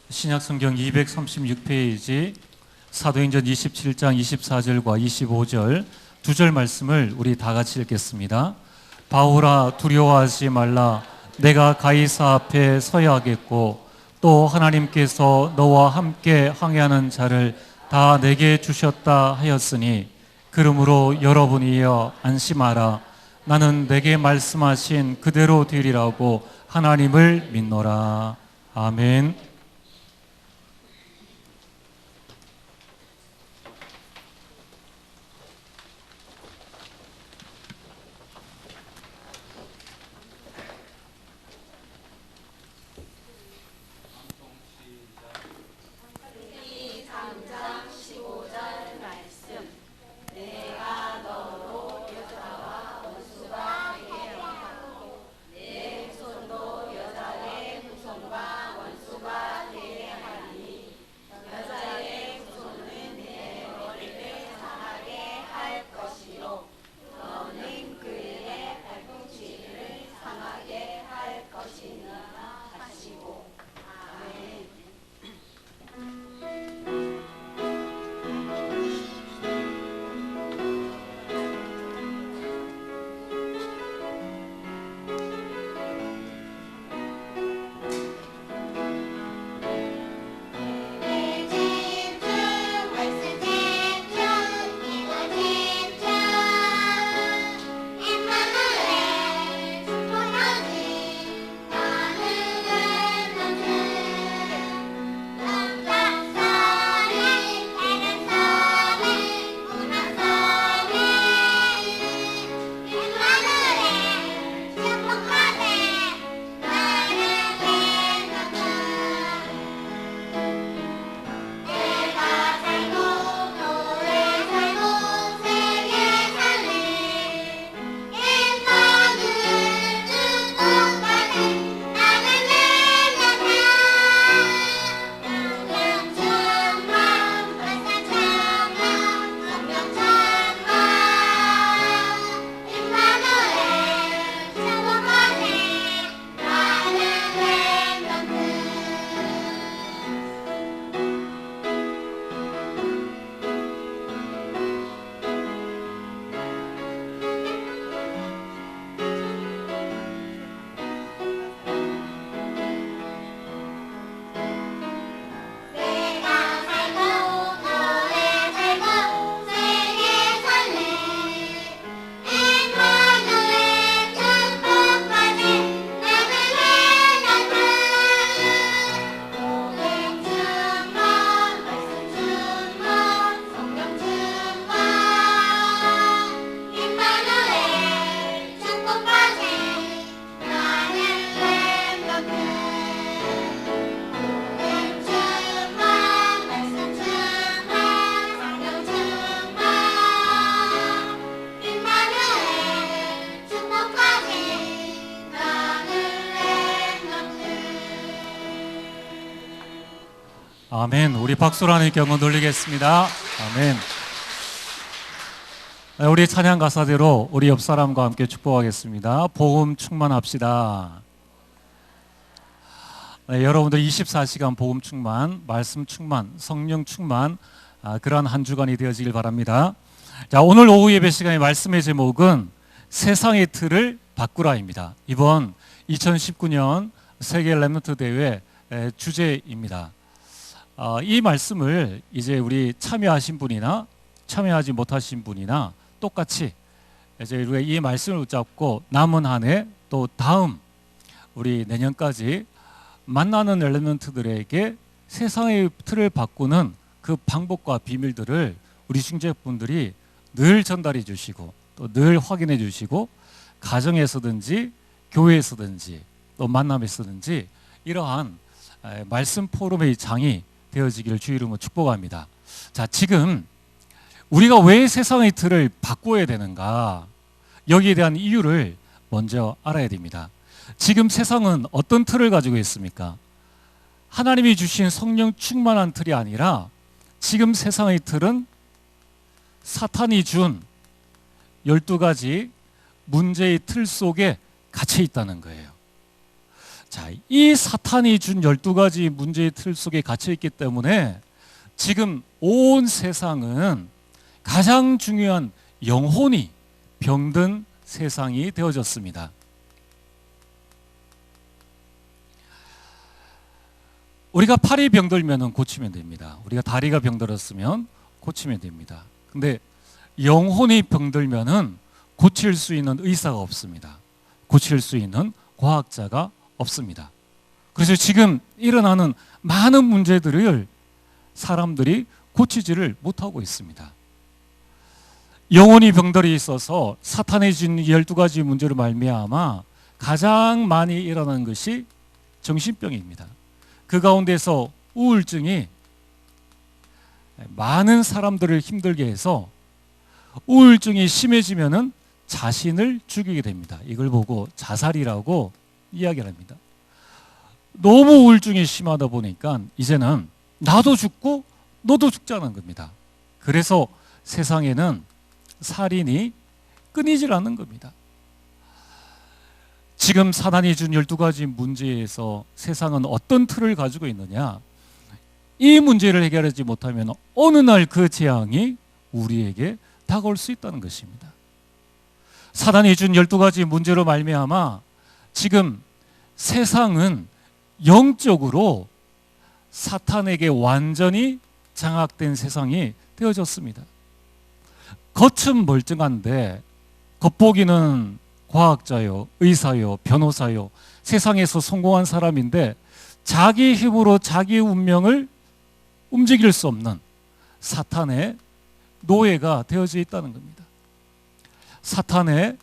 신약성경 236페이지 사도행전 27장 24절과 25절 두 절 말씀을 우리 다 같이 읽겠습니다. 바울아 두려워하지 말라. 내가 가이사 앞에 서야 하겠고 또 하나님께서 너와 함께 항해하는 자를 다 내게 주셨다 하였으니 그러므로 여러분이여 안심하라. 나는 내게 말씀하신 그대로 되리라고 하나님을 믿노라. 아멘. 아멘. 우리 박수로 하나님께 영광 돌리겠습니다. 아멘. 우리 찬양 가사대로 우리 옆 사람과 함께 축복하겠습니다. 복음 충만합시다. 네, 여러분들 24시간 복음 충만, 말씀 충만, 성령 충만, 그러한 한 주간이 되어지길 바랍니다. 자, 오늘 오후 예배 시간의 말씀의 제목은 세상의 틀을 바꾸라입니다. 이번 2019년 세계 렘넌트 대회 주제입니다. 이 말씀을 이제 우리 참여하신 분이나 참여하지 못하신 분이나 똑같이 이제 우리가 이 말씀을 붙잡고 남은 한 해 또 다음 우리 내년까지 만나는 렘넌트들에게 세상의 틀을 바꾸는 그 방법과 비밀들을 우리 중재분들이 늘 전달해 주시고 또 늘 확인해 주시고 가정에서든지 교회에서든지 또 만남에서든지 이러한 말씀 포럼의 장이 되어지기를 주 이름으로 축복합니다. 자, 지금 우리가 왜 세상의 틀을 바꿔야 되는가? 여기에 대한 이유를 먼저 알아야 됩니다. 지금 세상은 어떤 틀을 가지고 있습니까? 하나님이 주신 성령 충만한 틀이 아니라 지금 세상의 틀은 사탄이 준 12가지 문제의 틀 속에 갇혀 있다는 거예요. 자, 이 사탄이 준 12가지 문제의 틀 속에 갇혀 있기 때문에 지금 온 세상은 가장 중요한 영혼이 병든 세상이 되어졌습니다. 우리가 팔이 병들면 고치면 됩니다. 우리가 다리가 병들었으면 고치면 됩니다. 근데 영혼이 병들면 고칠 수 있는 의사가 없습니다. 고칠 수 있는 과학자가 없습니다. 그래서 지금 일어나는 많은 문제들을 사람들이 고치지를 못하고 있습니다. 영혼이 병들이 있어서 사탄의 진 12가지 문제로 말미암아 가장 많이 일어나는 것이 정신병입니다. 그 가운데서 우울증이 많은 사람들을 힘들게 해서 우울증이 심해지면은 자신을 죽이게 됩니다. 이걸 보고 자살이라고 이야기를 합니다. 너무 우울증이 심하다 보니까 이제는 나도 죽고 너도 죽자는 겁니다. 그래서 세상에는 살인이 끊이질 않는 겁니다. 지금 사단이 준 12가지 문제에서 세상은 어떤 틀을 가지고 있느냐? 이 문제를 해결하지 못하면 어느 날 그 재앙이 우리에게 다가올 수 있다는 것입니다. 사단이 준 12가지 문제로 말미암아 지금 세상은 영적으로 사탄에게 완전히 장악된 세상이 되어졌습니다. 겉은 멀쩡한데 겉보기는 과학자요, 의사요, 변호사요, 세상에서 성공한 사람인데 자기 힘으로 자기의 운명을 움직일 수 없는 사탄의 노예가 되어져 있다는 겁니다. 사탄의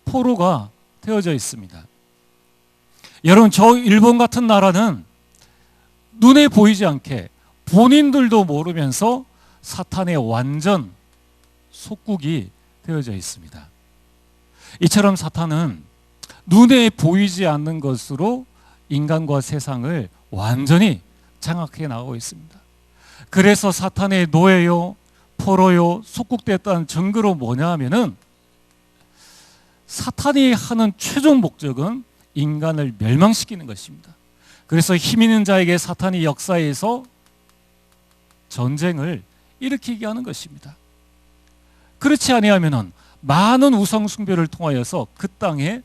포로가 되어져 있습니다. 여러분, 저 일본 같은 나라는 눈에 보이지 않게 본인들도 모르면서 사탄의 완전 속국이 되어져 있습니다. 이처럼 사탄은 눈에 보이지 않는 것으로 인간과 세상을 완전히 장악해 나가고 있습니다. 그래서 사탄의 노예요, 포로요, 속국됐다는 증거로 뭐냐 하면은 사탄이 하는 최종 목적은 인간을 멸망시키는 것입니다. 그래서 힘 있는 자에게 사탄이 역사에서 전쟁을 일으키게 하는 것입니다. 그렇지 아니하면은 많은 우상 숭배를 통하여서 그 땅에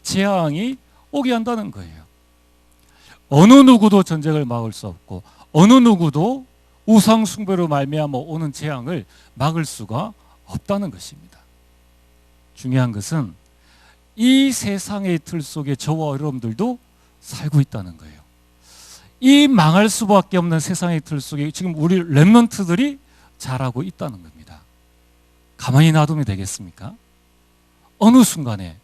재앙이 오게 한다는 거예요. 어느 누구도 전쟁을 막을 수 없고 어느 누구도 우상 숭배로 말미암아 오는 재앙을 막을 수가 없다는 것입니다. 중요한 것은 이 세상의 틀 속에 저와 여러분들도 살고 있다는 거예요. 이 망할 수밖에 없는 세상의 틀 속에 지금 우리 렘넌트들이 자라고 있다는 겁니다. 가만히 놔두면 되겠습니까? 어느 순간에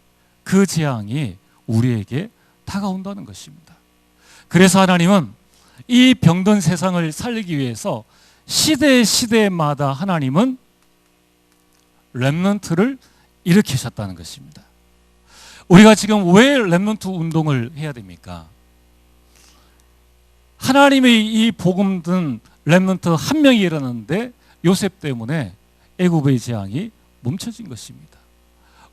그 재앙이 우리에게 다가온다는 것입니다. 그래서 하나님은 이 병든 세상을 살리기 위해서 시대마다 하나님은 렘넌트를 일으키셨다는 것입니다. 우리가 지금 왜 렘넌트 운동을 해야 됩니까? 하나님의 이 복음 든 렘넌트 한 명이 일어났는데 요셉 때문에 애굽의 재앙이 멈춰진 것입니다.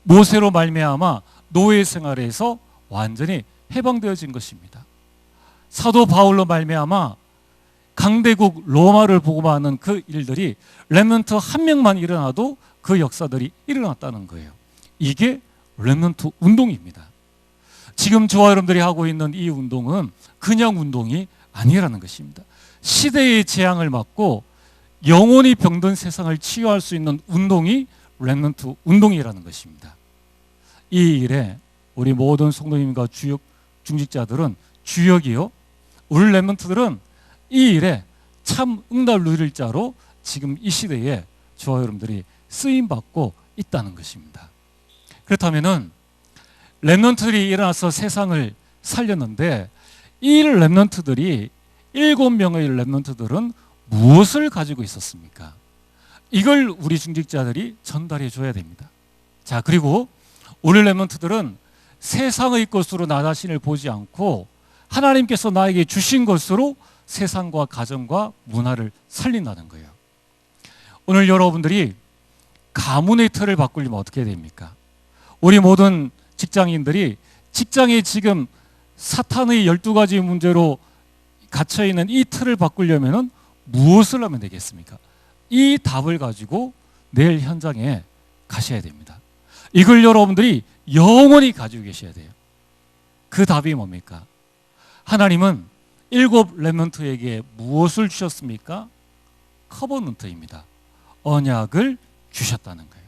모세로 말미암아 노예 생활에서 완전히 해방되어진 것입니다. 사도 바울로 말미암아 강대국 로마를 복음하는 그 일들이 렘넌트 한 명만 일어나도 그 역사들이 일어났다는 거예요. 이게 렘넌트 운동입니다. 지금 저와 여러분들이 하고 있는 이 운동은 그냥 운동이 아니라는 것입니다. 시대의 재앙을 막고 영원히 병든 세상을 치유할 수 있는 운동이 렘넌트 운동이라는 것입니다. 이 일에 우리 모든 성도님과 주역 중직자들은 주역이요, 우리 렘넌트들은 이 일에 참 응답 누릴 자로 지금 이 시대에 저와 여러분들이 쓰임 받고 있다는 것입니다. 그렇다면은 렘넌트들이 일어나서 세상을 살렸는데 이 렘넌트들이 7명의 렘넌트들은 무엇을 가지고 있었습니까? 이걸 우리 중직자들이 전달해 줘야 됩니다. 자, 그리고 우리 렘넌트들은 세상의 것으로 나 자신을 보지 않고 하나님께서 나에게 주신 것으로 세상과 가정과 문화를 살린다는 거예요. 오늘 여러분들이 가문의 틀을 바꾸려면 어떻게 됩니까? 우리 모든 직장인들이 직장에 지금 사탄의 12가지 문제로 갇혀있는 이 틀을 바꾸려면 무엇을 하면 되겠습니까? 이 답을 가지고 내일 현장에 가셔야 됩니다. 이걸 여러분들이 영원히 가지고 계셔야 돼요. 그 답이 뭡니까? 하나님은 7 렘넌트에게 무엇을 주셨습니까? 커버넌트입니다. 언약을 주셨다는 거예요.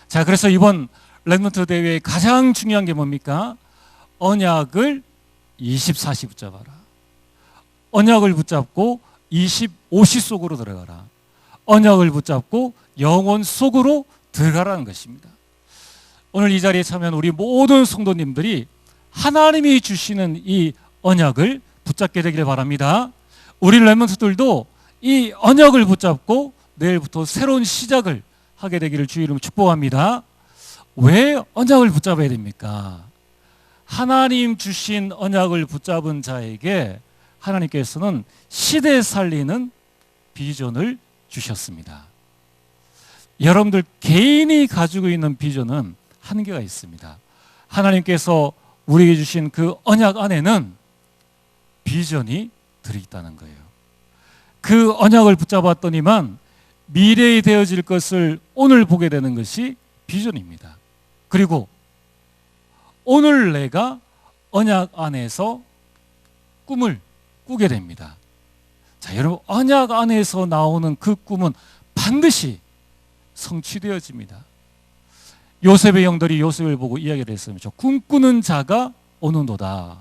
자, 그래서 이번 렘넌트 대회의 가장 중요한 게 뭡니까? 언약을 24시 붙잡아라. 언약을 붙잡고 25시 속으로 들어가라. 언약을 붙잡고 영혼 속으로 들어가라는 것입니다. 오늘 이 자리에 참여한 우리 모든 성도님들이 하나님이 주시는 이 언약을 붙잡게 되기를 바랍니다. 우리 렘넌트들도 이 언약을 붙잡고 내일부터 새로운 시작을 하게 되기를 주의 이름으로 축복합니다. 왜 언약을 붙잡아야 됩니까? 하나님 주신 언약을 붙잡은 자에게 하나님께서는 시대 살리는 비전을 주셨습니다. 여러분들 개인이 가지고 있는 비전은 한계가 있습니다. 하나님께서 우리에게 주신 그 언약 안에는 비전이 들어있다는 거예요. 그 언약을 붙잡았더니만 미래에 되어질 것을 오늘 보게 되는 것이 비전입니다. 그리고 오늘 내가 언약 안에서 꿈을 꾸게 됩니다. 자, 여러분, 언약 안에서 나오는 그 꿈은 반드시 성취되어집니다. 요셉의 형들이 요셉을 보고 이야기를 했습니다. 꿈꾸는 자가 오는도다.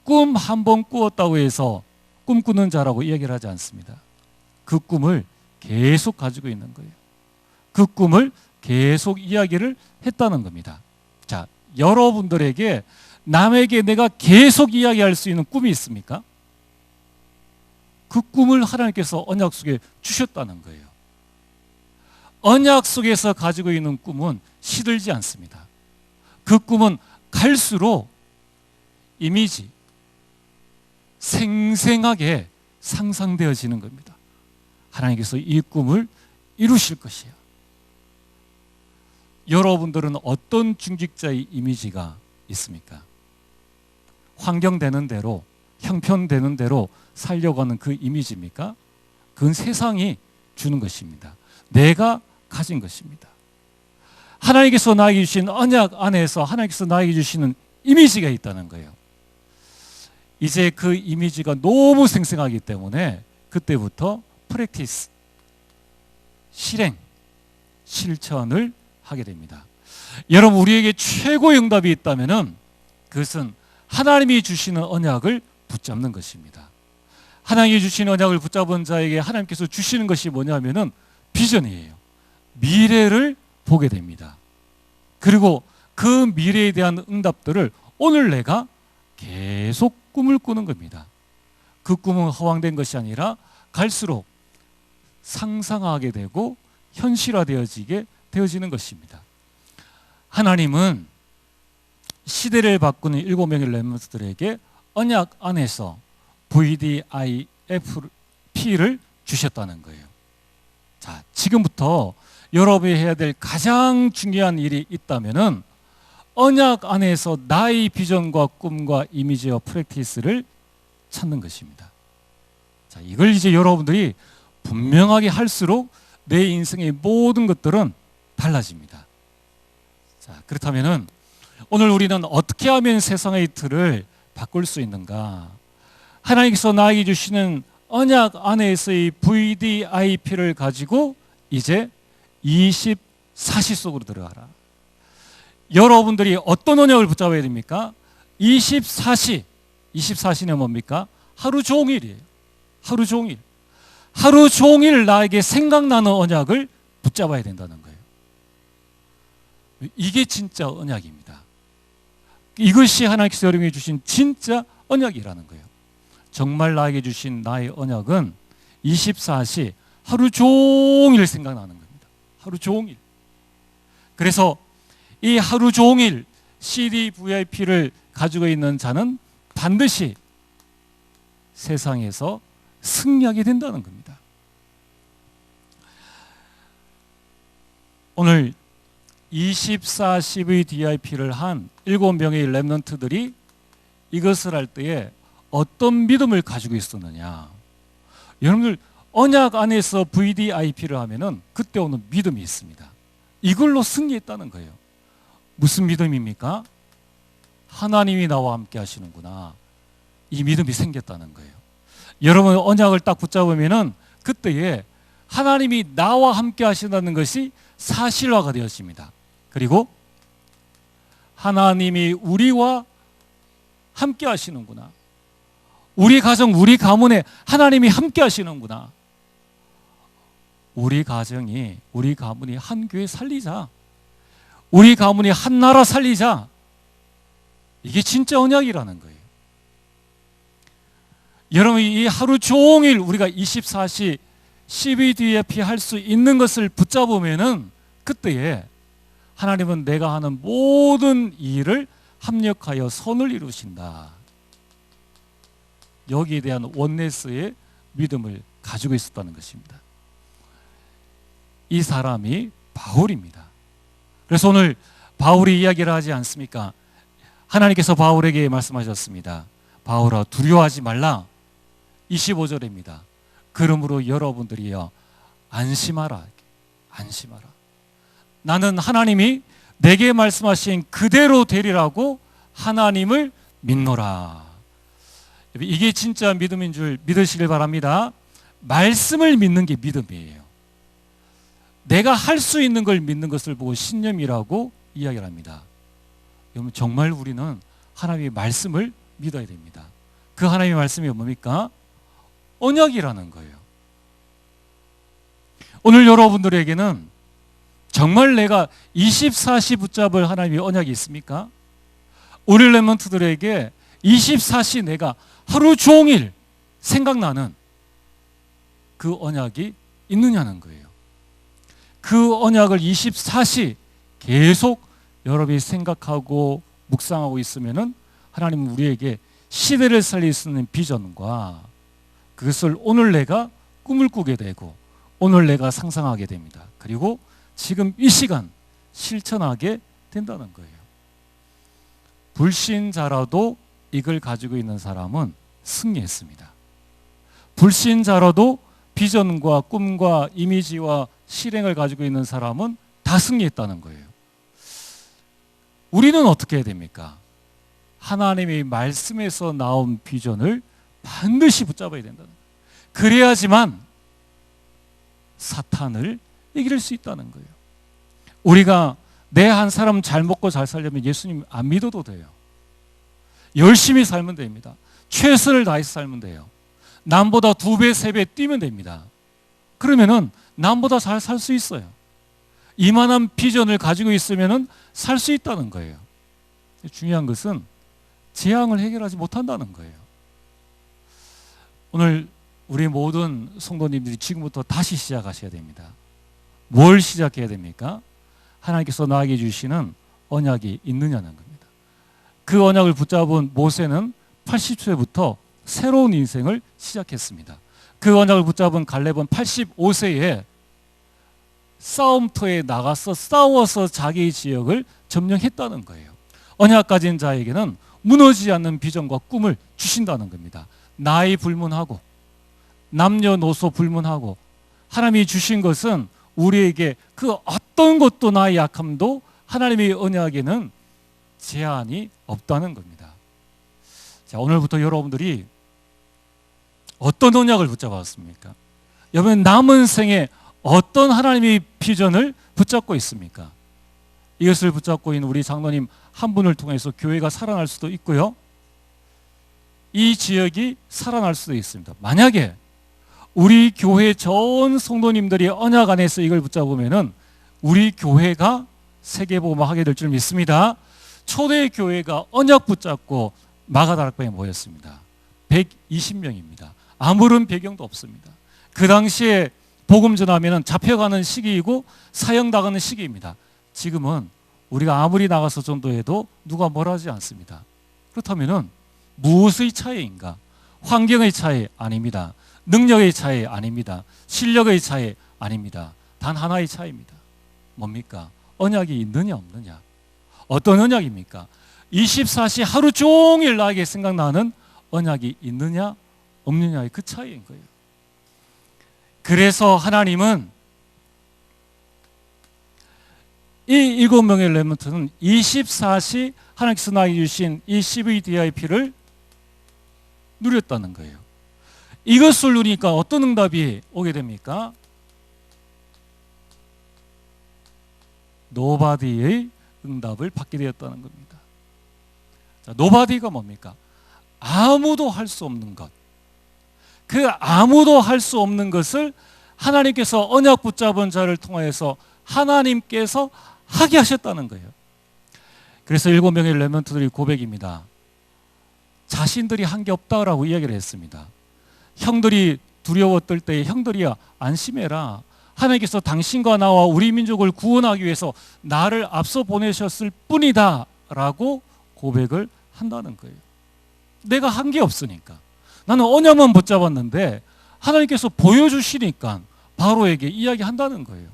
꿈 한 번 꾸었다고 해서 꿈꾸는 자라고 이야기를 하지 않습니다. 그 꿈을 계속 가지고 있는 거예요. 그 꿈을 계속 이야기를 했다는 겁니다. 자, 여러분들에게 남에게 내가 계속 이야기할 수 있는 꿈이 있습니까? 그 꿈을 하나님께서 언약 속에 주셨다는 거예요. 언약 속에서 가지고 있는 꿈은 시들지 않습니다. 그 꿈은 갈수록 이미지, 생생하게 상상되어지는 겁니다. 하나님께서 이 꿈을 이루실 것이야. 여러분들은 어떤 중직자의 이미지가 있습니까? 환경되는 대로, 형편되는 대로 살려고 하는 그 이미지입니까? 그건 세상이 주는 것입니다. 내가 가진 것입니다. 하나님께서 나에게 주신 언약 안에서 하나님께서 나에게 주시는 이미지가 있다는 거예요. 이제 그 이미지가 너무 생생하기 때문에 그때부터 프랙티스, 실행, 실천을 하게 됩니다. 여러분, 우리에게 최고의 응답이 있다면 그것은 하나님이 주시는 언약을 붙잡는 것입니다. 하나님이 주시는 언약을 붙잡은 자에게 하나님께서 주시는 것이 뭐냐면은 비전이에요. 미래를 보게 됩니다. 그리고 그 미래에 대한 응답들을 오늘 내가 계속 꿈을 꾸는 겁니다. 그 꿈은 허황된 것이 아니라 갈수록 상상하게 되고 현실화되어지게 되어지는 것입니다. 하나님은 시대를 바꾸는 7명의 렘넌트들에게 언약 안에서 VDIFP를 주셨다는 거예요. 자, 지금부터 여러분이 해야 될 가장 중요한 일이 있다면은 언약 안에서 나의 비전과 꿈과 이미지와 프랙티스를 찾는 것입니다. 자, 이걸 이제 여러분들이 분명하게 할수록 내 인생의 모든 것들은 달라집니다. 자, 그렇다면은 오늘 우리는 어떻게 하면 세상의 틀을 바꿀 수 있는가? 하나님께서 나에게 주시는 언약 안에서의 VDIP를 가지고 이제 24시 속으로 들어가라. 여러분들이 어떤 언약을 붙잡아야 됩니까? 24시는 뭡니까? 하루 종일이에요. 하루 종일. 하루 종일 나에게 생각나는 언약을 붙잡아야 된다는 거예요. 이게 진짜 언약입니다. 이것이 하나님께서 여러분에게 주신 진짜 언약이라는 거예요. 정말 나에게 주신 나의 언약은 24시 하루 종일 생각나는 겁니다. 하루 종일. 그래서 이 하루 종일 CDVIP를 가지고 있는 자는 반드시 세상에서 승리하게 된다는 겁니다. 오늘 24CVDIP를 한 7명의 렘넌트들이 이것을 할 때에 어떤 믿음을 가지고 있었느냐. 여러분들 언약 안에서 VDIP를 하면은 그때 오는 믿음이 있습니다. 이걸로 승리했다는 거예요. 무슨 믿음입니까? 하나님이 나와 함께 하시는구나. 이 믿음이 생겼다는 거예요. 여러분 언약을 딱 붙잡으면은 그때에 하나님이 나와 함께 하신다는 것이 사실화가 되었습니다. 그리고 하나님이 우리와 함께 하시는구나. 우리 가정, 우리 가문에 하나님이 함께 하시는구나. 우리 가정이, 우리 가문이 한 교회 살리자. 우리 가문이 한 나라 살리자. 이게 진짜 언약이라는 거예요. 여러분, 이 하루 종일 우리가 24시 CBDF 할 수 있는 것을 붙잡으면은 그때에 하나님은 내가 하는 모든 일을 합력하여 선을 이루신다. 여기에 대한 원네스의 믿음을 가지고 있었다는 것입니다. 이 사람이 바울입니다. 그래서 오늘 바울이 이야기를 하지 않습니까? 하나님께서 바울에게 말씀하셨습니다. 바울아, 두려워하지 말라. 25절입니다. 그러므로 여러분들이여 안심하라. 안심하라. 나는 하나님이 내게 말씀하신 그대로 되리라고 하나님을 믿노라. 이게 진짜 믿음인 줄 믿으시길 바랍니다. 말씀을 믿는 게 믿음이에요. 내가 할 수 있는 걸 믿는 것을 보고 신념이라고 이야기를 합니다. 여러분, 정말 우리는 하나님의 말씀을 믿어야 됩니다. 그 하나님의 말씀이 뭡니까? 언약이라는 거예요. 오늘 여러분들에게는 정말 내가 24시 붙잡을 하나님의 언약이 있습니까? 우리 렘넌트들에게 24시 내가 하루 종일 생각나는 그 언약이 있느냐는 거예요. 그 언약을 24시 계속 여러분이 생각하고 묵상하고 있으면은 하나님은 우리에게 시대를 살릴 수 있는 비전과 그것을 오늘 내가 꿈을 꾸게 되고 오늘 내가 상상하게 됩니다. 그리고 지금 이 시간 실천하게 된다는 거예요. 불신자라도 이걸 가지고 있는 사람은 승리했습니다. 불신자라도 비전과 꿈과 이미지와 실행을 가지고 있는 사람은 다 승리했다는 거예요. 우리는 어떻게 해야 됩니까? 하나님의 말씀에서 나온 비전을 반드시 붙잡아야 된다는 거예요. 그래야지만 사탄을 이길 수 있다는 거예요. 우리가 내 한 사람 잘 먹고 잘 살려면 예수님 안 믿어도 돼요. 열심히 살면 됩니다. 최선을 다해서 살면 돼요. 남보다 2배, 3배 뛰면 됩니다. 그러면은 남보다 잘 살 수 있어요. 이만한 비전을 가지고 있으면은 살 수 있다는 거예요. 중요한 것은 재앙을 해결하지 못한다는 거예요. 오늘 우리 모든 성도님들이 지금부터 다시 시작하셔야 됩니다. 뭘 시작해야 됩니까? 하나님께서 나에게 주시는 언약이 있느냐는 겁니다. 그 언약을 붙잡은 모세는 80세부터 새로운 인생을 시작했습니다. 그 언약을 붙잡은 갈렙은 85세에 싸움터에 나가서 싸워서 자기의 지역을 점령했다는 거예요. 언약 가진 자에게는 무너지지 않는 비전과 꿈을 주신다는 겁니다. 나이 불문하고 남녀노소 불문하고 하나님이 주신 것은 우리에게 그 어떤 것도 나의 약함도 하나님의 언약에는 제한이 없다는 겁니다. 자, 오늘부터 여러분들이 어떤 언약을 붙잡았습니까? 여러분 남은 생에 어떤 하나님의 비전을 붙잡고 있습니까? 이것을 붙잡고 있는 우리 장로님 한 분을 통해서 교회가 살아날 수도 있고요. 이 지역이 살아날 수도 있습니다. 만약에 우리 교회 전 성도님들이 언약 안에서 이걸 붙잡으면은 우리 교회가 세계복음화 하게 될 줄 믿습니다. 초대 교회가 언약 붙잡고 마가다락방에 모였습니다. 120명입니다. 아무런 배경도 없습니다. 그 당시에 복음 전하면은 잡혀가는 시기이고 사형당하는 시기입니다. 지금은 우리가 아무리 나가서 전도해도 누가 뭘 하지 않습니다. 그렇다면은 무엇의 차이인가? 환경의 차이 아닙니다. 능력의 차이 아닙니다. 실력의 차이 아닙니다. 단 하나의 차이입니다. 뭡니까? 언약이 있느냐 없느냐. 어떤 언약입니까? 24시 하루 종일 나에게 생각나는 언약이 있느냐 없느냐의 그 차이인 거예요. 그래서 하나님은 이 7명의 렘넌트는 24시 하나님께서 나에게 주신 이 CVDIP를 누렸다는 거예요. 이것을 누리니까 어떤 응답이 오게 됩니까? 노바디의 응답을 받게 되었다는 겁니다. 자, 노바디가 뭡니까? 아무도 할 수 없는 것. 그 아무도 할 수 없는 것을 하나님께서 언약 붙잡은 자를 통하여서 하나님께서 하게 하셨다는 거예요. 그래서 7명의 렘넌트들이 고백입니다. 자신들이 한 게 없다라고 이야기를 했습니다. 형들이 두려워 떨 때에 형들이야 안심해라. 하나님께서 당신과 나와 우리 민족을 구원하기 위해서 나를 앞서 보내셨을 뿐이다 라고 고백을 한다는 거예요. 내가 한 게 없으니까. 나는 언약만 붙잡았는데 하나님께서 보여주시니까 바로에게 이야기한다는 거예요.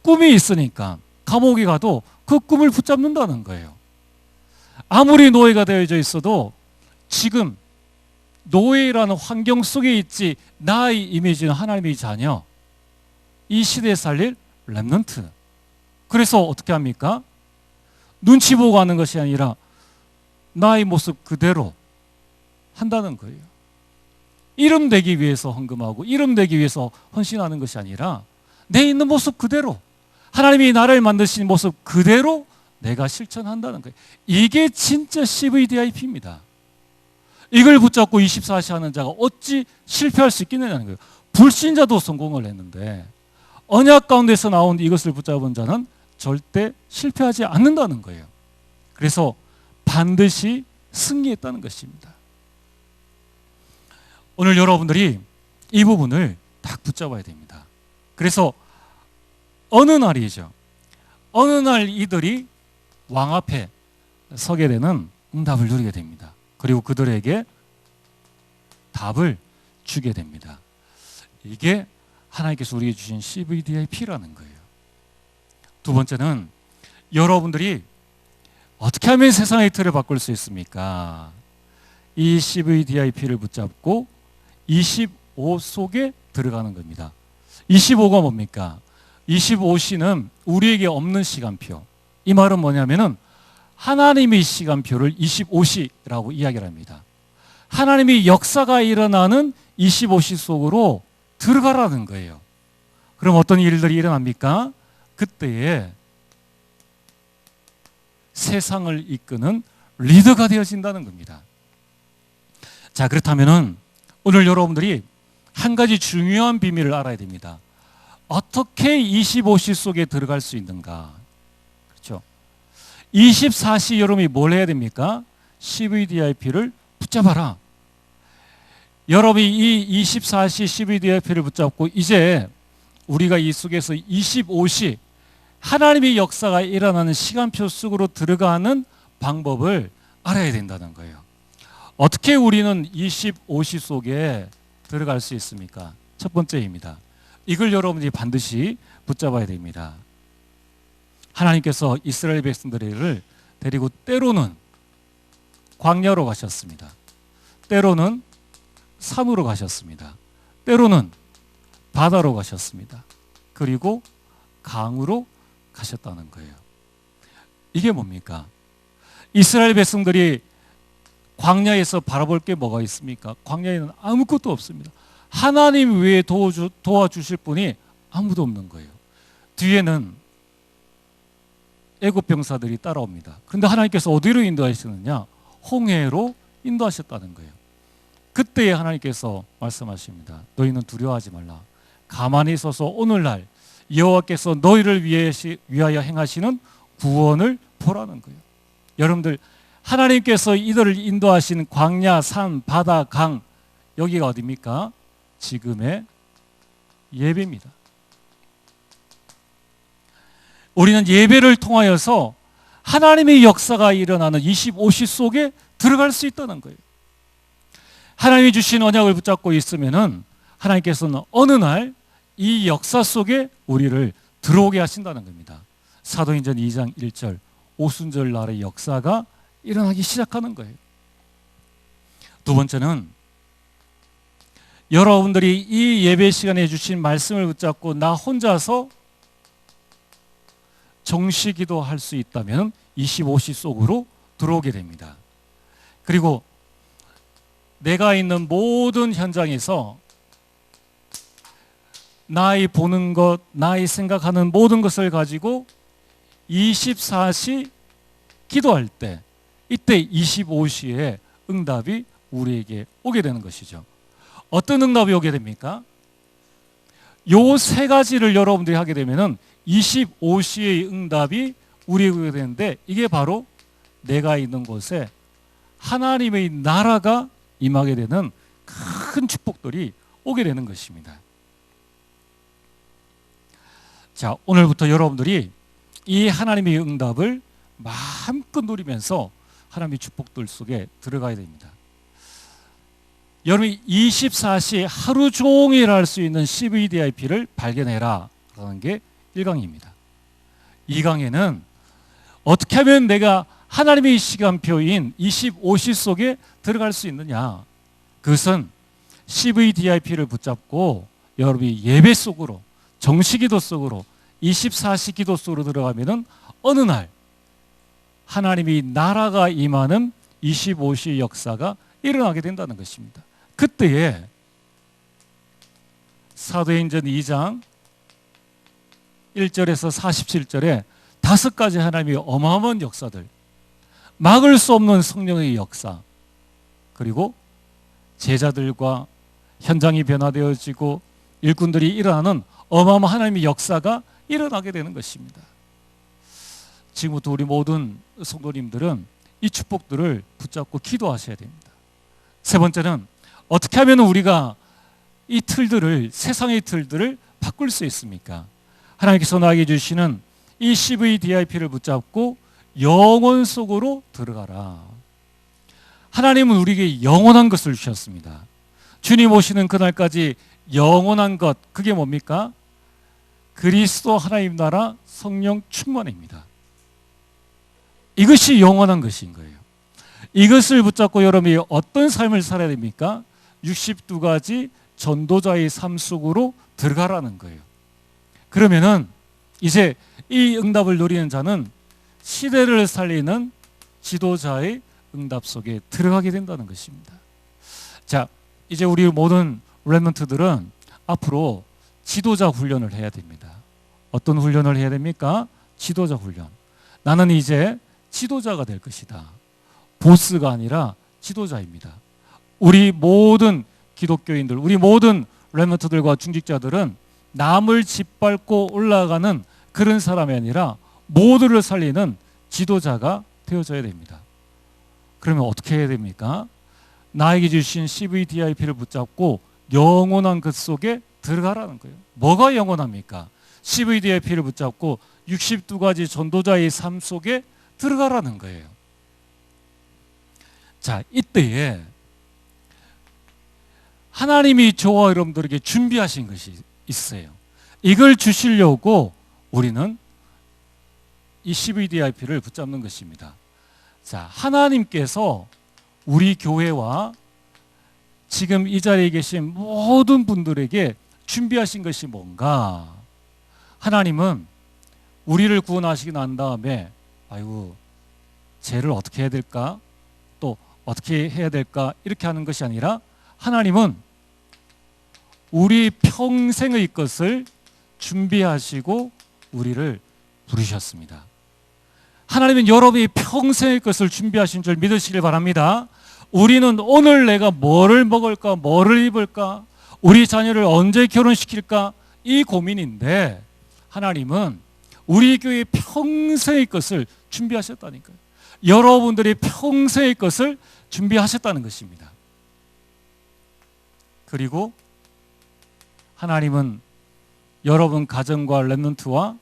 꿈이 있으니까 감옥에 가도 그 꿈을 붙잡는다는 거예요. 아무리 노예가 되어져 있어도 지금 노예라는 환경 속에 있지 나의 이미지는 하나님의 자녀, 이 시대에 살릴 렘넌트. 그래서 어떻게 합니까? 눈치 보고 하는 것이 아니라 나의 모습 그대로 한다는 거예요. 이름 되기 위해서 헌금하고 이름 되기 위해서 헌신하는 것이 아니라 내 있는 모습 그대로, 하나님이 나를 만드신 모습 그대로 내가 실천한다는 거예요. 이게 진짜 CVDIP입니다. 이걸 붙잡고 24시 하는 자가 어찌 실패할 수 있겠느냐는 거예요. 불신자도 성공을 했는데 언약 가운데서 나온 이것을 붙잡은 자는 절대 실패하지 않는다는 거예요. 그래서 반드시 승리했다는 것입니다. 오늘 여러분들이 이 부분을 딱 붙잡아야 됩니다. 그래서 어느 날이죠. 어느 날 이들이 왕 앞에 서게 되는 응답을 누리게 됩니다. 그리고 그들에게 답을 주게 됩니다. 이게 하나님께서 우리에게 주신 CVDIP라는 거예요. 두 번째는 여러분들이 어떻게 하면 세상의 틀을 바꿀 수 있습니까? 이 CVDIP를 붙잡고 25 속에 들어가는 겁니다. 25가 뭡니까? 25시는 우리에게 없는 시간표. 이 말은 뭐냐면은 하나님의 시간표를 25시라고 이야기를 합니다. 하나님의 역사가 일어나는 25시 속으로 들어가라는 거예요. 그럼 어떤 일들이 일어납니까? 그때에 세상을 이끄는 리더가 되어진다는 겁니다. 자, 그렇다면은 오늘 여러분들이 한 가지 중요한 비밀을 알아야 됩니다. 어떻게 25시 속에 들어갈 수 있는가? 그렇죠? 24시 여러분이 뭘 해야 됩니까? CVDIP를 붙잡아라. 여러분이 이 24시 CVDIP를 붙잡고 이제 우리가 이 속에서 25시 하나님의 역사가 일어나는 시간표 속으로 들어가는 방법을 알아야 된다는 거예요. 어떻게 우리는 25시 속에 들어갈 수 있습니까? 첫 번째입니다. 이걸 여러분들이 반드시 붙잡아야 됩니다. 하나님께서 이스라엘 백성들을 데리고 때로는 광야로 가셨습니다. 때로는 산으로 가셨습니다. 때로는 바다로 가셨습니다. 그리고 강으로 가셨다는 거예요. 이게 뭡니까? 이스라엘 백성들이 광야에서 바라볼 게 뭐가 있습니까? 광야에는 아무것도 없습니다. 하나님 외에 도와주실 분이 아무도 없는 거예요. 뒤에는 애굽 병사들이 따라옵니다. 그런데 하나님께서 어디로 인도하시느냐? 홍해로 인도하셨다는 거예요. 그때에 하나님께서 말씀하십니다. 너희는 두려워하지 말라. 가만히 서서 오늘날 여호와께서 너희를 위하여 행하시는 구원을 보라는 거예요. 여러분들, 하나님께서 이들을 인도하신 광야, 산, 바다, 강, 여기가 어디입니까? 지금의 예배입니다. 우리는 예배를 통하여서 하나님의 역사가 일어나는 25시 속에 들어갈 수 있다는 거예요. 하나님이 주신 언약을 붙잡고 있으면은 하나님께서는 어느 날 이 역사 속에 우리를 들어오게 하신다는 겁니다. 사도행전 2장 1절 오순절 날의 역사가 일어나기 시작하는 거예요. 두 번째는 여러분들이 이 예배 시간에 주신 말씀을 붙잡고 나 혼자서 정시기도 할 수 있다면 25시 속으로 들어오게 됩니다. 그리고 내가 있는 모든 현장에서 나의 보는 것, 나의 생각하는 모든 것을 가지고 24시 기도할 때, 이때 25시에 응답이 우리에게 오게 되는 것이죠. 어떤 응답이 오게 됩니까? 요 세 가지를 여러분들이 하게 되면은 25시의 응답이 우리에게 오게 되는데, 이게 바로 내가 있는 곳에 하나님의 나라가 임하게 되는 큰 축복들이 오게 되는 것입니다. 자, 오늘부터 여러분들이 이 하나님의 응답을 마음껏 누리면서 하나님의 축복들 속에 들어가야 됩니다. 여러분이 24시 하루 종일 할 수 있는 CVDIP를 발견해라 라는 게 1강입니다. 2강에는 어떻게 하면 내가 하나님의 시간표인 25시 속에 들어갈 수 있느냐, 그것은 CVDIP를 붙잡고 여러분이 예배 속으로, 정시기도 속으로, 24시 기도 속으로 들어가면은 어느 날 하나님이 나라가 임하는 25시 역사가 일어나게 된다는 것입니다. 그때에 사도행전 2장 1절에서 47절에 5가지 하나님의 어마어마한 역사들, 막을 수 없는 성령의 역사, 그리고 제자들과 현장이 변화되어지고 일꾼들이 일어나는 어마어마한 하나님의 역사가 일어나게 되는 것입니다. 지금부터 우리 모든 성도님들은 이 축복들을 붙잡고 기도하셔야 됩니다. 세 번째는 어떻게 하면 우리가 이 틀들을, 세상의 틀들을 바꿀 수 있습니까? 하나님께서 나에게 주시는 이 CVDIP를 붙잡고 영원 속으로 들어가라. 하나님은 우리에게 영원한 것을 주셨습니다. 주님 오시는 그날까지 영원한 것, 그게 뭡니까? 그리스도 하나님 나라 성령 충만입니다. 이것이 영원한 것인 거예요. 이것을 붙잡고 여러분이 어떤 삶을 살아야 됩니까? 62가지 전도자의 삶 속으로 들어가라는 거예요. 그러면은 이제 이 응답을 누리는 자는 시대를 살리는 지도자의 응답 속에 들어가게 된다는 것입니다. 자, 이제 우리 모든 렘넌트들은 앞으로 지도자 훈련을 해야 됩니다. 어떤 훈련을 해야 됩니까? 지도자 훈련. 나는 이제 지도자가 될 것이다. 보스가 아니라 지도자입니다. 우리 모든 기독교인들, 우리 모든 렘넌트들과 중직자들은 남을 짓밟고 올라가는 그런 사람이 아니라 모두를 살리는 지도자가 되어져야 됩니다. 그러면 어떻게 해야 됩니까? 나에게 주신 CVDIP를 붙잡고 영원한 것 속에 들어가라는 거예요. 뭐가 영원합니까? CVDIP를 붙잡고 62가지 전도자의 삶 속에 들어가라는 거예요. 자, 이때에 하나님이 저와 여러분들에게 준비하신 것이 있어요. 이걸 주시려고 우리는 이 CVDIP를 붙잡는 것입니다. 자, 하나님께서 우리 교회와 지금 이 자리에 계신 모든 분들에게 준비하신 것이 뭔가? 하나님은 우리를 구원하시고 난 다음에 아이고, 죄를 어떻게 해야 될까? 또 어떻게 해야 될까? 이렇게 하는 것이 아니라 하나님은 우리 평생의 것을 준비하시고 우리를 부르셨습니다. 하나님은 여러분이 평생의 것을 준비하신 줄 믿으시길 바랍니다. 우리는 오늘 내가 뭐를 먹을까, 뭐를 입을까, 우리 자녀를 언제 결혼시킬까, 이 고민인데 하나님은 우리 교회 평생의 것을 준비하셨다니까요. 여러분들이 평생의 것을 준비하셨다는 것입니다. 그리고 하나님은 여러분 가정과 렘넌트와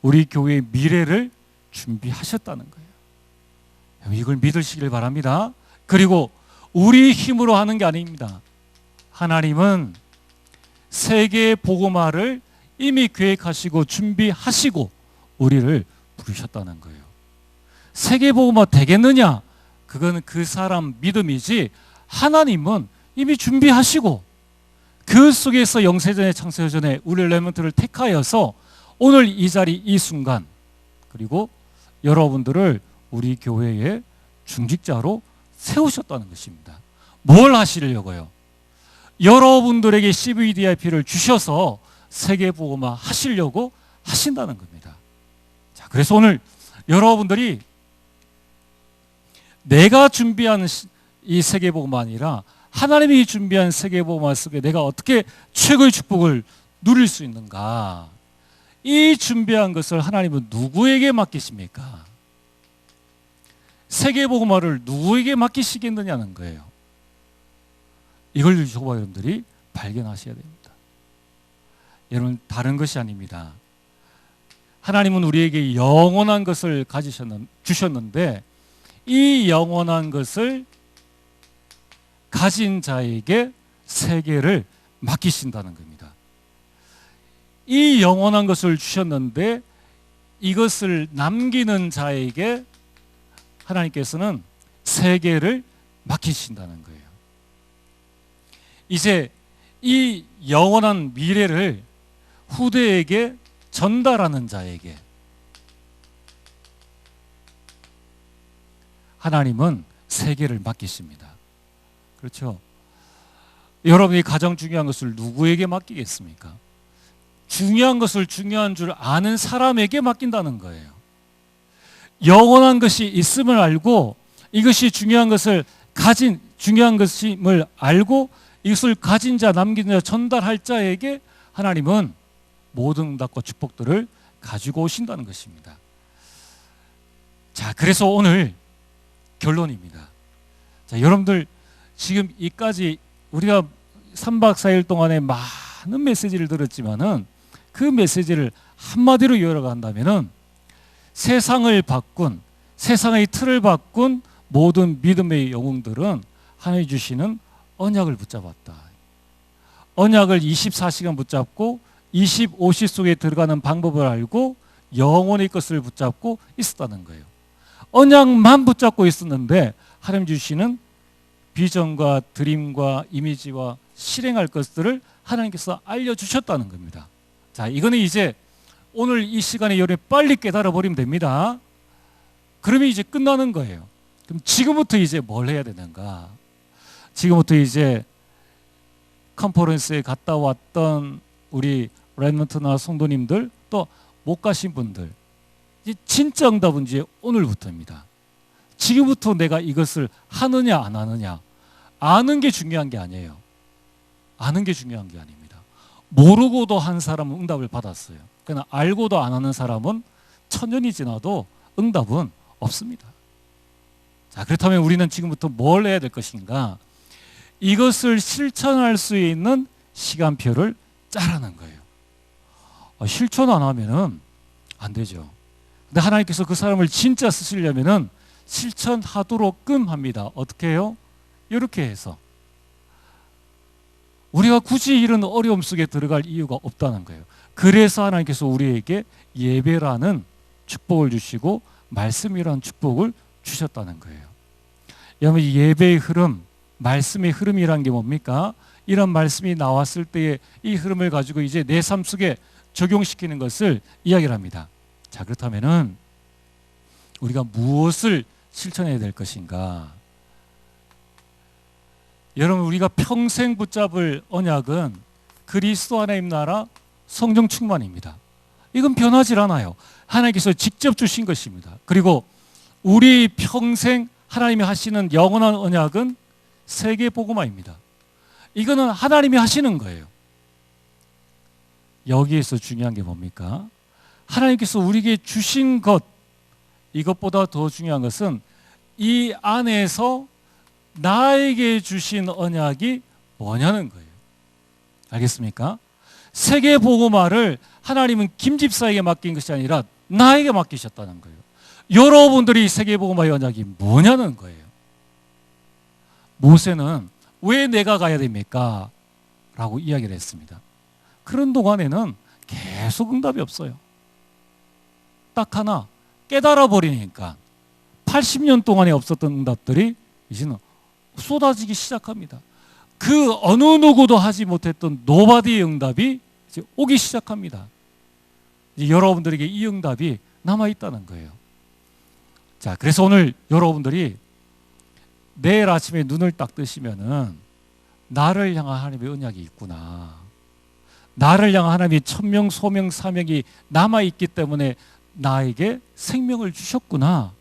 우리 교회의 미래를 준비하셨다는 거예요. 이걸 믿으시길 바랍니다. 그리고 우리 힘으로 하는 게 아닙니다. 하나님은 세계 복음화를 이미 계획하시고 준비하시고 우리를 부르셨다는 거예요. 세계복음화 되겠느냐? 그건 그 사람 믿음이지, 하나님은 이미 준비하시고 그 속에서 영세전에 창세전에 우리 렘넌트를 택하여서 오늘 이 자리 이 순간, 그리고 여러분들을 우리 교회의 중직자로 세우셨다는 것입니다. 뭘 하시려고요? 여러분들에게 CVDIP를 주셔서 세계복음화 하시려고 하신다는 겁니다. 자, 그래서 오늘 여러분들이 내가 준비한 이 세계복음화 아니라 하나님이 준비한 세계복음화 속에 내가 어떻게 최고의 축복을 누릴 수 있는가? 이 준비한 것을 하나님은 누구에게 맡기십니까? 세계복음화를 누구에게 맡기시겠느냐는 거예요. 이걸 저와 여러분들이 발견하셔야 됩니다. 여러분, 다른 것이 아닙니다. 하나님은 우리에게 영원한 것을 주셨는데 이 영원한 것을 가진 자에게 세계를 맡기신다는 겁니다. 이 영원한 것을 주셨는데 이것을 남기는 자에게 하나님께서는 세계를 맡기신다는 거예요. 이제 이 영원한 미래를 후대에게 전달하는 자에게 하나님은 세계를 맡기십니다. 그렇죠? 여러분이 가장 중요한 것을 누구에게 맡기겠습니까? 중요한 것을 중요한 줄 아는 사람에게 맡긴다는 거예요. 영원한 것이 있음을 알고 이것이 중요한 것을 중요한 것임을 알고 이것을 가진 자, 남긴 자, 전달할 자에게 하나님은 모든 응답과 축복들을 가지고 오신다는 것입니다. 자, 그래서 오늘 결론입니다. 자, 여러분들 지금 이까지 우리가 3박 4일 동안에 많은 메시지를 들었지만은 그 메시지를 한마디로 요약한다면은 세상을 바꾼, 세상의 틀을 바꾼 모든 믿음의 영웅들은 하나님이 주시는 언약을 붙잡았다. 언약을 24시간 붙잡고 25시 속에 들어가는 방법을 알고 영원의 것을 붙잡고 있었다는 거예요. 언약만 붙잡고 있었는데 하나님 주시는 비전과 드림과 이미지와 실행할 것들을 하나님께서 알려주셨다는 겁니다. 자, 이거는 이제 오늘 이 시간에 여러분이 빨리 깨달아 버리면 됩니다. 그러면 이제 끝나는 거예요. 그럼 지금부터 이제 뭘 해야 되는가? 지금부터 이제 컨퍼런스에 갔다 왔던 우리 렘넌트나 성도님들, 또 못 가신 분들, 이제 진짜 응답은 이제 오늘부터입니다. 지금부터 내가 이것을 하느냐 안 하느냐, 아는 게 중요한 게 아니에요. 아는 게 중요한 게 아닙니다. 모르고도 한 사람은 응답을 받았어요. 그러나 알고도 안 하는 사람은 천년이 지나도 응답은 없습니다. 자, 그렇다면 우리는 지금부터 뭘 해야 될 것인가? 이것을 실천할 수 있는 시간표를 짜라는 거예요. 실천 안 하면은 안 되죠. 근데 하나님께서 그 사람을 진짜 쓰시려면은 실천하도록끔 합니다. 어떻게 해요? 이렇게 해서 우리가 굳이 이런 어려움 속에 들어갈 이유가 없다는 거예요. 그래서 하나님께서 우리에게 예배라는 축복을 주시고 말씀이라는 축복을 주셨다는 거예요. 여러분, 예배의 흐름, 말씀의 흐름이란 게 뭡니까? 이런 말씀이 나왔을 때의 이 흐름을 가지고 이제 내 삶 속에 적용시키는 것을 이야기를 합니다. 자, 그렇다면은 우리가 무엇을 실천해야 될 것인가? 여러분, 우리가 평생 붙잡을 언약은 그리스도 하나님 나라 성령 충만입니다. 이건 변하지 않아요. 하나님께서 직접 주신 것입니다. 그리고 우리 평생 하나님이 하시는 영원한 언약은 세계 복음화입니다. 이거는 하나님이 하시는 거예요. 여기에서 중요한 게 뭡니까? 하나님께서 우리에게 주신 것, 이것보다 더 중요한 것은 이 안에서 나에게 주신 언약이 뭐냐는 거예요. 알겠습니까? 세계 복음화를 하나님은 김 집사에게 맡긴 것이 아니라 나에게 맡기셨다는 거예요. 여러분들이 세계 복음화의 언약이 뭐냐는 거예요. 모세는 왜 내가 가야 됩니까? 라고 이야기를 했습니다. 그런 동안에는 계속 응답이 없어요. 딱 하나, 깨달아 버리니까 80년 동안에 없었던 응답들이 이제는 쏟아지기 시작합니다. 그 어느 누구도 하지 못했던 노바디의 응답이 이제 오기 시작합니다. 이제 여러분들에게 이 응답이 남아있다는 거예요. 자, 그래서 오늘 여러분들이 내일 아침에 눈을 딱 뜨시면은 나를 향한 하나님의 언약이 있구나. 나를 향한 하나님의 천명, 소명, 사명이 남아있기 때문에 나에게 생명을 주셨구나.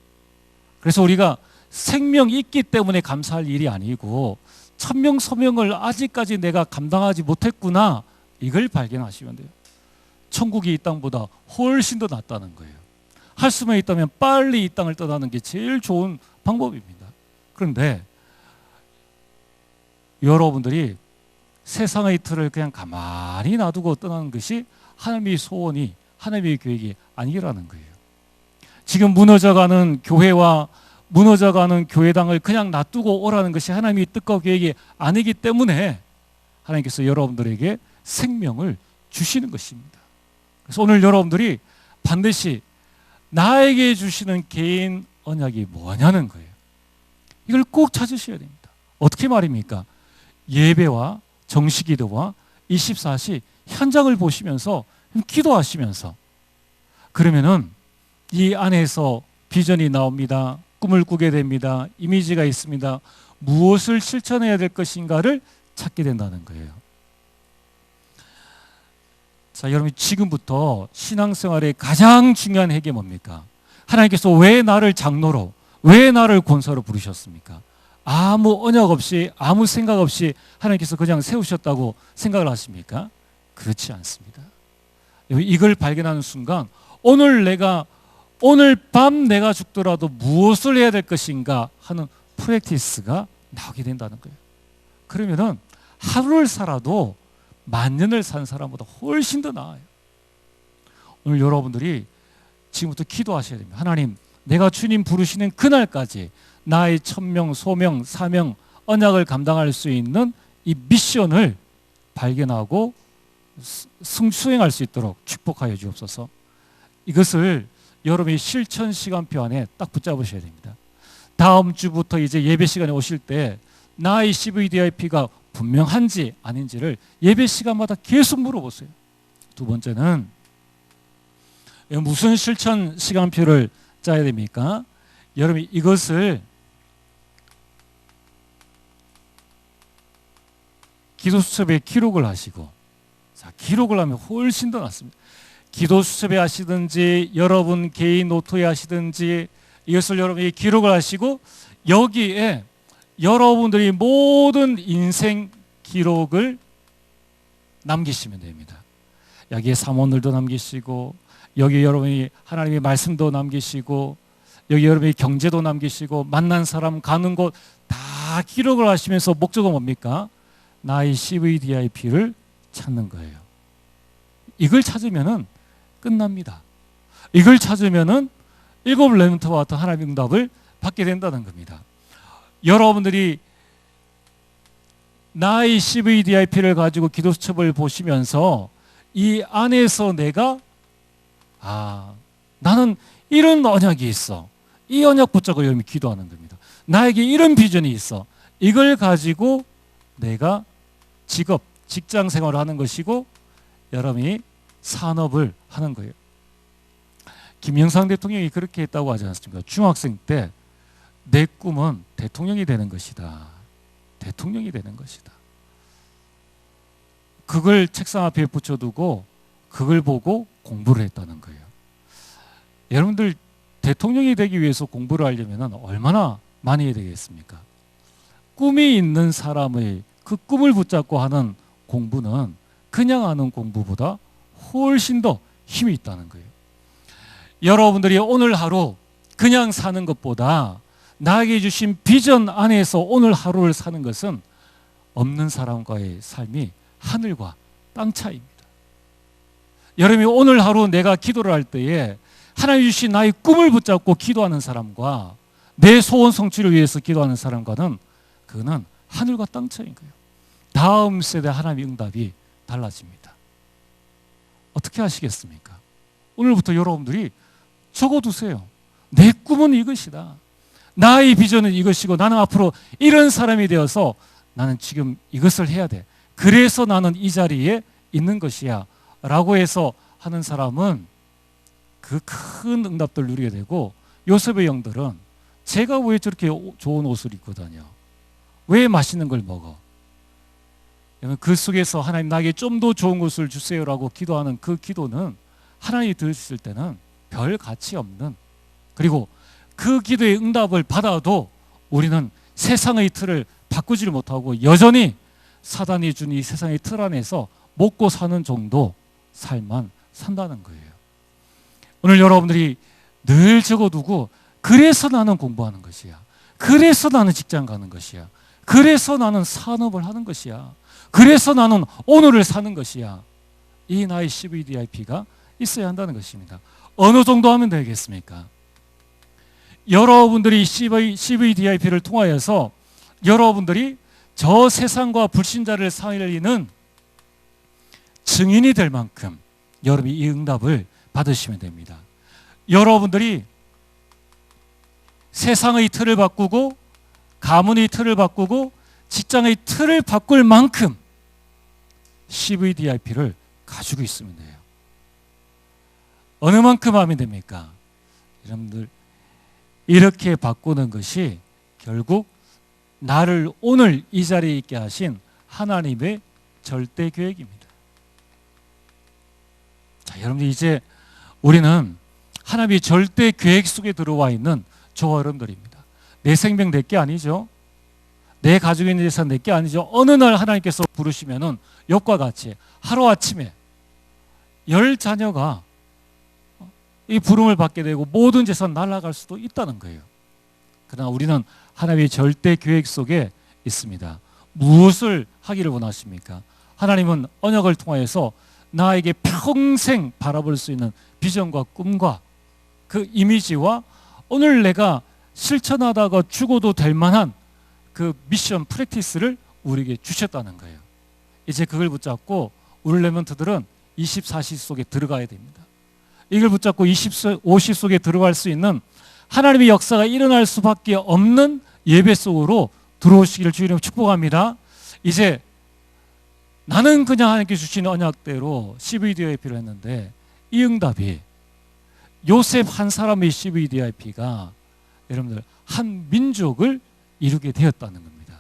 그래서 우리가 생명이 있기 때문에 감사할 일이 아니고 천명, 소명을 아직까지 내가 감당하지 못했구나. 이걸 발견하시면 돼요. 천국이 이 땅보다 훨씬 더 낫다는 거예요. 할 수만 있다면 빨리 이 땅을 떠나는 게 제일 좋은 방법입니다. 그런데 여러분들이 세상의 틀을 그냥 가만히 놔두고 떠나는 것이 하나님의 소원이, 하나님의 계획이 아니라는 거예요. 지금 무너져가는 교회와 무너져가는 교회당을 그냥 놔두고 오라는 것이 하나님의 뜻과 계획이 아니기 때문에 하나님께서 여러분들에게 생명을 주시는 것입니다. 그래서 오늘 여러분들이 반드시 나에게 주시는 개인 언약이 뭐냐는 거예요. 이걸 꼭 찾으셔야 됩니다. 어떻게 말입니까? 예배와 정식기도와 24시 현장을 보시면서 기도하시면서 그러면은 이 안에서 비전이 나옵니다. 꿈을 꾸게 됩니다. 이미지가 있습니다. 무엇을 실천해야 될 것인가를 찾게 된다는 거예요. 자, 여러분 지금부터 신앙생활의 가장 중요한 핵이 뭡니까? 하나님께서 왜 나를 장로로, 왜 나를 권사로 부르셨습니까? 아무 언약 없이, 아무 생각 없이 하나님께서 그냥 세우셨다고 생각을 하십니까? 그렇지 않습니다. 이걸 발견하는 순간 오늘 밤 내가 죽더라도 무엇을 해야 될 것인가 하는 프랙티스가 나오게 된다는 거예요. 그러면은 하루를 살아도 만년을 산 사람보다 훨씬 더 나아요. 오늘 여러분들이 지금부터 기도하셔야 됩니다. 하나님, 내가 주님 부르시는 그날까지 나의 천명, 소명, 사명, 언약을 감당할 수 있는 이 미션을 발견하고 수행할 수 있도록 축복하여 주옵소서. 이것을 여러분이 실천 시간표 안에 딱 붙잡으셔야 됩니다. 다음 주부터 이제 예배 시간에 오실 때 나의 CVDIP가 분명한지 아닌지를 예배 시간마다 계속 물어보세요. 두 번째는 무슨 실천 시간표를 짜야 됩니까? 여러분이 이것을 기도 수첩에 기록을 하시고, 자, 기록을 하면 훨씬 더 낫습니다. 기도 수첩에 하시든지 여러분 개인 노트에 하시든지 이것을 여러분이 기록을 하시고 여기에 여러분들이 모든 인생 기록을 남기시면 됩니다. 여기에 삼원들도 남기시고 여기 여러분이 하나님의 말씀도 남기시고 여기 여러분이 경제도 남기시고 만난 사람 가는 곳 다 기록을 하시면서 목적은 뭡니까? 나의 CVDIP를 찾는 거예요. 이걸 찾으면은 끝납니다. 이걸 찾으면은 일곱 렘넌트와 같은 하나님의 응답을 받게 된다는 겁니다. 여러분들이 나의 CVDIP를 가지고 기도수첩을 보시면서 이 안에서 내가 나는 이런 언약이 있어. 이 언약 붙잡고 여러분이 기도하는 겁니다. 나에게 이런 비전이 있어. 이걸 가지고 내가 직장 생활을 하는 것이고 여러분이 산업을 하는 거예요. 김영삼 대통령이 그렇게 했다고 하지 않습니까? 중학생 때 내 꿈은 대통령이 되는 것이다. 대통령이 되는 것이다. 그걸 책상 앞에 붙여두고 그걸 보고 공부를 했다는 거예요. 여러분들 대통령이 되기 위해서 공부를 하려면 얼마나 많이 해야 되겠습니까? 꿈이 있는 사람의 그 꿈을 붙잡고 하는 공부는 그냥 하는 공부보다 훨씬 더 힘이 있다는 거예요. 여러분들이 오늘 하루 그냥 사는 것보다 나에게 주신 비전 안에서 오늘 하루를 사는 것은 없는 사람과의 삶이 하늘과 땅 차이입니다. 여러분이 오늘 하루 내가 기도를 할 때에 하나님 주신 나의 꿈을 붙잡고 기도하는 사람과 내 소원 성취를 위해서 기도하는 사람과는 그거는 하늘과 땅 차이인 거예요. 다음 세대 하나님의 응답이 달라집니다. 어떻게 하시겠습니까? 오늘부터 여러분들이 적어두세요. 내 꿈은 이것이다. 나의 비전은 이것이고 나는 앞으로 이런 사람이 되어서 나는 지금 이것을 해야 돼. 그래서 나는 이 자리에 있는 것이야 라고 해서 하는 사람은 그 큰 응답들을 누리게 되고, 요셉의 영들은 제가 왜 저렇게 좋은 옷을 입고 다녀? 왜 맛있는 걸 먹어? 그 속에서 하나님 나에게 좀 더 좋은 것을 주세요라고 기도하는 그 기도는 하나님이 들으실 때는 별 가치 없는, 그리고 그 기도의 응답을 받아도 우리는 세상의 틀을 바꾸지를 못하고 여전히 사단이 준 이 세상의 틀 안에서 먹고 사는 정도 삶만 산다는 거예요. 오늘 여러분들이 늘 적어두고, 그래서 나는 공부하는 것이야, 그래서 나는 직장 가는 것이야, 그래서 나는 산업을 하는 것이야, 그래서 나는 오늘을 사는 것이야, 이 나의 CVDIP가 있어야 한다는 것입니다. 어느 정도 하면 되겠습니까? 여러분들이 CVDIP를 통하여서 여러분들이 저 세상과 불신자를 살리는 증인이 될 만큼 여러분이 이 응답을 받으시면 됩니다. 여러분들이 세상의 틀을 바꾸고 가문의 틀을 바꾸고 직장의 틀을 바꿀 만큼 CVDIP를 가지고 있으면 돼요. 어느 만큼 하면 됩니까? 여러분들, 이렇게 바꾸는 것이 결국 나를 오늘 이 자리에 있게 하신 하나님의 절대 계획입니다. 자, 여러분들, 이제 우리는 하나님의 절대 계획 속에 들어와 있는 저와 여러분들입니다. 내 생명 내 게 아니죠. 내 가지고 있는 재산 내 게 아니죠. 어느 날 하나님께서 부르시면은 욥과 같이 하루아침에 10자녀가 이 부름을 받게 되고 모든 재산 날아갈 수도 있다는 거예요. 그러나 우리는 하나님의 절대 계획 속에 있습니다. 무엇을 하기를 원하십니까? 하나님은 언약을 통하여서 나에게 평생 바라볼 수 있는 비전과 꿈과 그 이미지와 오늘 내가 실천하다가 죽어도 될 만한 그 미션 프랙티스를 우리에게 주셨다는 거예요. 이제 그걸 붙잡고 우리 렘넌트들은 24시 속에 들어가야 됩니다. 이걸 붙잡고 25시 속에 들어갈 수 있는 하나님의 역사가 일어날 수밖에 없는 예배 속으로 들어오시기를 주의 이름으로 축복합니다. 이제 나는 그냥 하나님께 주시는 언약대로 CVDIP를 했는데, 이 응답이 요셉 한 사람의 CVDIP가 여러분들 한 민족을 이루게 되었다는 겁니다.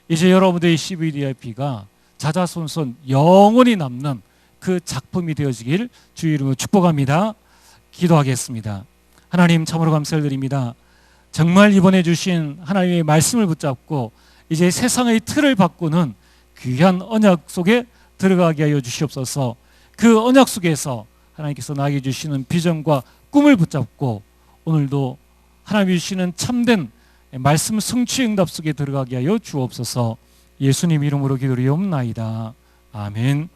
이제 여러분들의 CVDIP가 자자손손 영원히 남는 그 작품이 되어지길 주의 이름으로 축복합니다. 기도하겠습니다. 하나님, 참으로 감사를 드립니다. 정말 이번에 주신 하나님의 말씀을 붙잡고 이제 세상의 틀을 바꾸는 귀한 언약 속에 들어가게 하여 주시옵소서. 그 언약 속에서 하나님께서 나에게 주시는 비전과 꿈을 붙잡고 오늘도 하나님이 주시는 참된 말씀 성취 응답 속에 들어가게 하여 주옵소서. 예수님 이름으로 기도리옵나이다. 아멘.